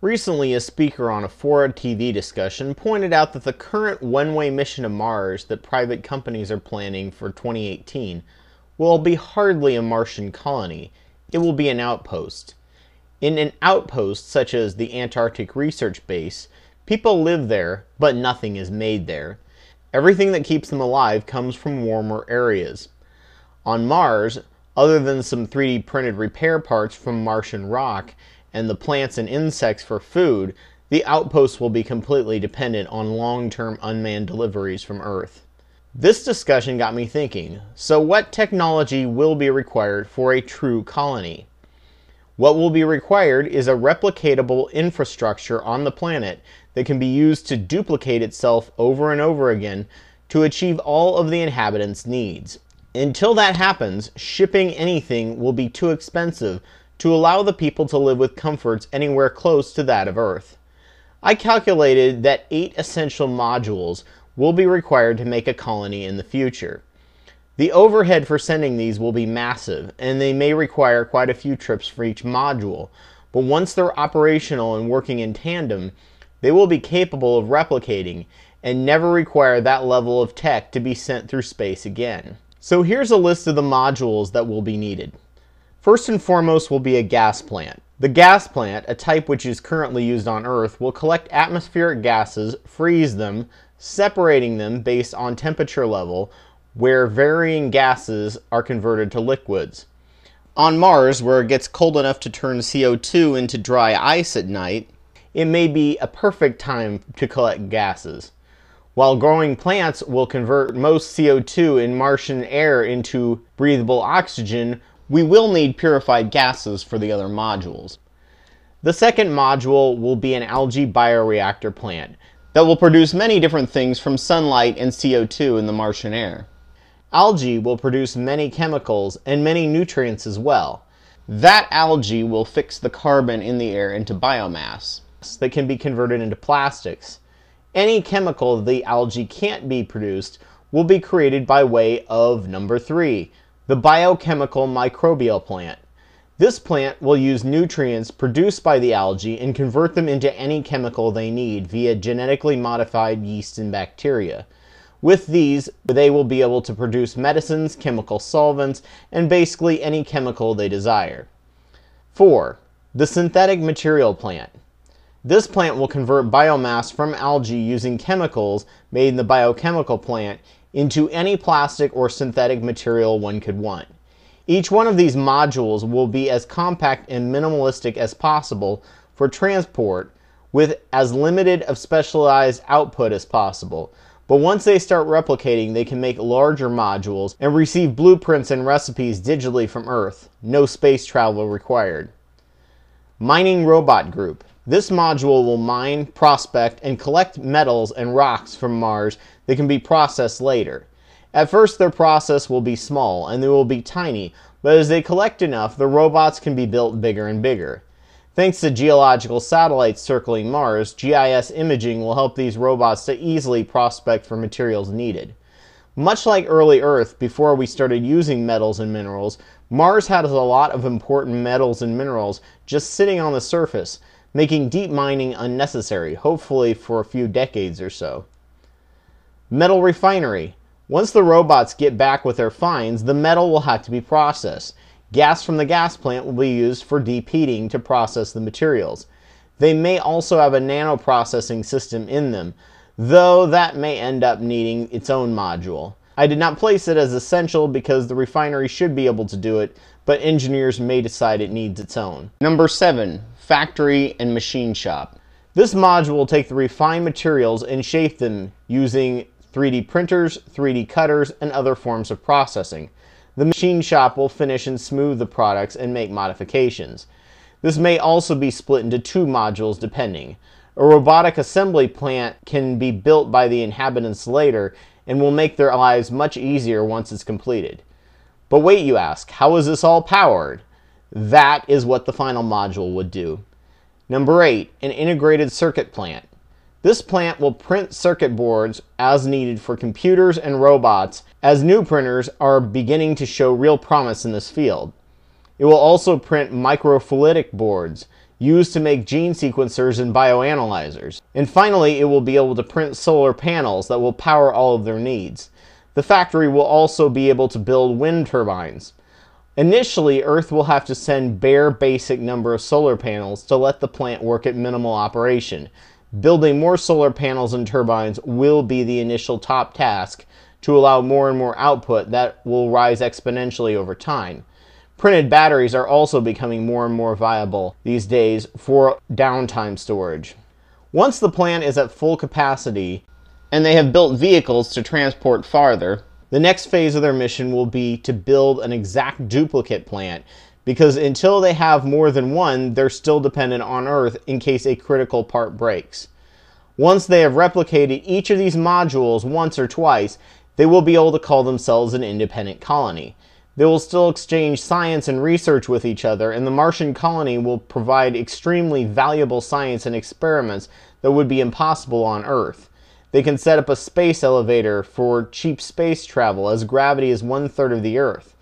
Recently, a speaker on a ForaTV discussion pointed out that the current one-way mission to Mars that private companies are planning for 2018 will be hardly a Martian colony. It will be an outpost. In an outpost, such as the Antarctic Research Base, people live there, but nothing is made there. Everything that keeps them alive comes from warmer areas. On Mars, other than some 3D printed repair parts from Martian rock and the plants and insects for food, the outpost will be completely dependent on long-term unmanned deliveries from Earth. This discussion got me thinking, so what technology will be required for a true colony? What will be required is a replicatable infrastructure on the planet that can be used to duplicate itself over and over again to achieve all of the inhabitants' needs. Until that happens, shipping anything will be too expensive to allow the people to live with comforts anywhere close to that of Earth. I calculated that 8 essential modules will be required to make a colony in the future. The overhead for sending these will be massive, and they may require quite a few trips for each module, but once they're operational and working in tandem, they will be capable of replicating and never require that level of tech to be sent through space again. So here's a list of the modules that will be needed. First and foremost will be a gas plant. The gas plant, a type which is currently used on Earth, will collect atmospheric gases, freeze them, separating them based on temperature level, where varying gases are converted to liquids. On Mars, where it gets cold enough to turn CO2 into dry ice at night, it may be a perfect time to collect gases. While growing plants will convert most CO2 in Martian air into breathable oxygen, we will need purified gases for the other modules. The second module will be an algae bioreactor plant that will produce many different things from sunlight and CO2 in the Martian air. Algae will produce many chemicals and many nutrients as well. That algae will fix the carbon in the air into biomass that can be converted into plastics. Any chemical the algae can't be produced will be created by way of number 3, the biochemical microbial plant. This plant will use nutrients produced by the algae and convert them into any chemical they need via genetically modified yeast and bacteria. With these, they will be able to produce medicines, chemical solvents, and basically any chemical they desire. 4. The synthetic material plant. This plant will convert biomass from algae using chemicals made in the biochemical plant into any plastic or synthetic material one could want. Each one of these modules will be as compact and minimalistic as possible for transport, with as limited of specialized output as possible. But once they start replicating, they can make larger modules and receive blueprints and recipes digitally from Earth. No space travel required. Mining robot group. This module will mine, prospect, and collect metals and rocks from Mars that can be processed later. At first, their process will be small and they will be tiny, but as they collect enough, the robots can be built bigger and bigger. Thanks to geological satellites circling Mars, GIS imaging will help these robots to easily prospect for materials needed. Much like early Earth, before we started using metals and minerals, Mars has a lot of important metals and minerals just sitting on the surface, making deep mining unnecessary, hopefully for a few decades or so. Metal refinery. Once the robots get back with their finds, the metal will have to be processed. Gas from the gas plant will be used for deep heating to process the materials. They may also have a nanoprocessing system in them, though that may end up needing its own module. I did not place it as essential because the refinery should be able to do it, but engineers may decide it needs its own. Number 7, factory and machine shop. This module will take the refined materials and shape them using 3D printers, 3D cutters, and other forms of processing. The machine shop will finish and smooth the products and make modifications. This may also be split into 2 modules depending. A robotic assembly plant can be built by the inhabitants later and will make their lives much easier once it's completed. But wait, you ask, how is this all powered? That is what the final module would do. Number 8, an integrated circuit plant. This plant will print circuit boards as needed for computers and robots, as new printers are beginning to show real promise in this field. It will also print microfluidic boards used to make gene sequencers and bioanalyzers. And finally, it will be able to print solar panels that will power all of their needs. The factory will also be able to build wind turbines. Initially, Earth will have to send bare basic number of solar panels to let the plant work at minimal operation. Building more solar panels and turbines will be the initial top task to allow more and more output that will rise exponentially over time. Printed batteries are also becoming more and more viable these days for downtime storage. Once the plant is at full capacity and they have built vehicles to transport farther, the next phase of their mission will be to build an exact duplicate plant, because until they have more than one, they're still dependent on Earth in case a critical part breaks. Once they have replicated each of these modules once or twice, they will be able to call themselves an independent colony. They will still exchange science and research with each other, and the Martian colony will provide extremely valuable science and experiments that would be impossible on Earth. They can set up a space elevator for cheap space travel, as gravity is 1/3 of the Earth.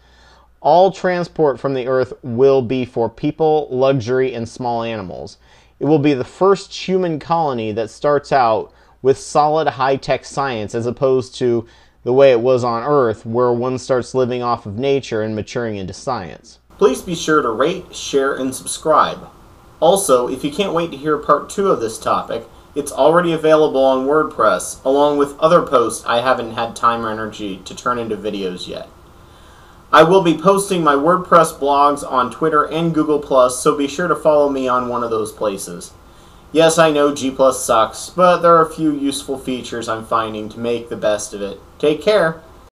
All transport from the Earth will be for people, luxury, and small animals. It will be the first human colony that starts out with solid high-tech science, as opposed to the way it was on Earth, where one starts living off of nature and maturing into science. Please be sure to rate, share, and subscribe. Also, if you can't wait to hear part 2 of this topic, it's already available on Wordpress, along with other posts I haven't had time or energy to turn into videos yet. I will be posting my WordPress blogs on Twitter and Google+, so be sure to follow me on one of those places. Yes, I know G+ sucks, but there are a few useful features I'm finding to make the best of it. Take care!